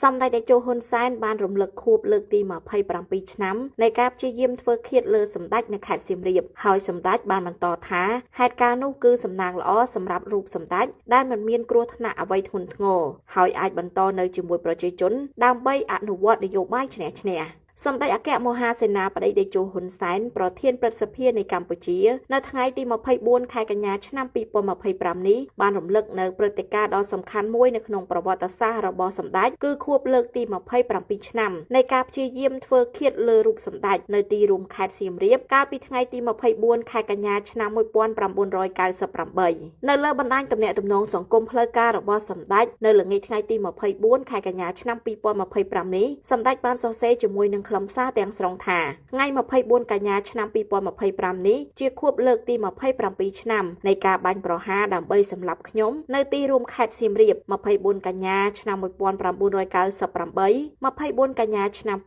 Some đạiតេជោហ៊ុនសែនបានរំលឹកខួបលើកទី27ឆ្នាំនៃការព្យាយាមធ្វើឃាតលើសម្ដេចនៅខេត្តសៀមរាបហើយសម្ដេចបានបន្តថាហេតុការណ៍នោះគឺសំណាងល្អសម្រាប់រូបសម្ដេចដែលមិនមានគ្រោះថ្នាក់អ្វីធ្ងន់ធ្ងរហើយអាចបន្តនៅជាមួយប្រជាជនដើម្បីអនុវត្តនយោបាយឈ្នះឈ្នះ សម្ដេចអគ្គមហាសេនាបតីតេជោហ៊ុនសែនប្រធានព្រឹទ្ធសភានៃកម្ពុជានៅថ្ងៃទី24ខែកញ្ញាឆ្នាំ2025នេះបានរំលឹកនៅព្រឹត្តិការណ៍ដ៏សំខាន់មួយនៅក្នុងប្រវត្តិសាស្ត្ររបស់សម្ដេចគឺខួបលើកទី27ឆ្នាំនៃការព្យាយាមធ្វើឃាតលើរូបសម្ដេចនៅទីរួមខេត្តសៀមរាបកាលពីថ្ងៃទី24ខែកញ្ញាឆ្នាំ1998នៅលើបណ្ដាញទំនាក់ទំនងសង្គមផ្លូវការរបស់សម្ដេចនៅល្ងាចថ្ងៃទី24ខែកញ្ញាឆ្នាំ2025នេះសម្ដេចបានសរសេរជាមួយនឹងខ្លឹមសារទាំងស្រុងថាថ្ងៃ24កញ្ញាឆ្នាំ2025នេះជាខួបលើកទី27ឆ្នាំនៃការបាញ់ប្រហារដើម្បីសម្លាប់ខ្ញុំនៅទីរួមខេត្តសៀមរាប24កញ្ញាឆ្នាំ1998 24កញ្ញាឆ្នាំ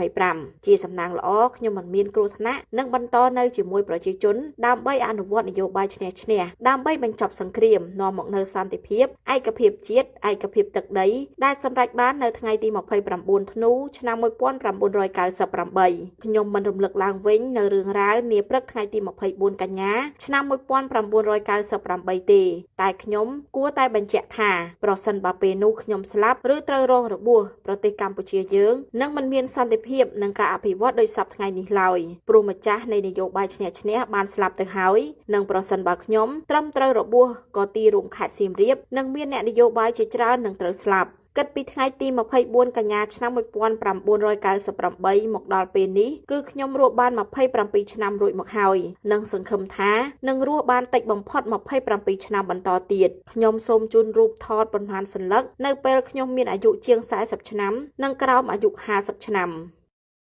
2025ជាសំណាងល្អខ្ញុំមិនមានគ្រោះថ្នាក់និងបន្តនៅជាមួយប្រជាជនដើម្បីអនុវត្តនយោបាយឈ្នះឈ្នះដើម្បីបញ្ចប់សង្គ្រាមនាំមកនូវសន្តិភាពឯកភាពជាតិឯកភាពទឹកដីដែលសម្រេចបាននៅថ្ងៃទី29ធ្នូឆ្នាំ1998 ខ្ញុំមិនរំលឹកឡើងវិញនៅរឿងរ៉ាវនាព្រឹកថ្ងៃទី24កញ្ញាឆ្នាំ1998ទេតែខ្ញុំគួរតែបញ្ជាក់ថាប្រសិនបើពេលនោះខ្ញុំស្លាប់ឬត្រូវរងរបួសប្រទេសកម្ពុជាយើងនឹងមិនមានសន្តិភាពនិងការអភិវឌ្ឍដោយសពថ្ងៃនេះឡើយព្រោះម្ចាស់នៃនយោបាយឈ្នះឈ្នះបានស្លាប់ទៅហើយនិងប្រសិនបើខ្ញុំត្រឹមត្រូវរបួសក៏ទីរួមខេត្តសៀមរាបនឹងមានអ្នកនយោបាយជាច្រើននឹងត្រូវស្លាប់គិតពីថ្ងៃទី24កញ្ញាឆ្នាំ1998មកដល់ពេលនេះគឺខ្ញុំរស់បាន27ឆ្នាំរួចមកហើយនិងសង្ឃឹមថានឹងរស់បានតិចបំផុត27ឆ្នាំបន្តទៀតខ្ញុំសូមជូនរូបថតប៉ុន្មានសន្លឹកនៅពេលខ្ញុំមានអាយុជាង40ឆ្នាំនិងក្រោមអាយុ50ឆ្នាំ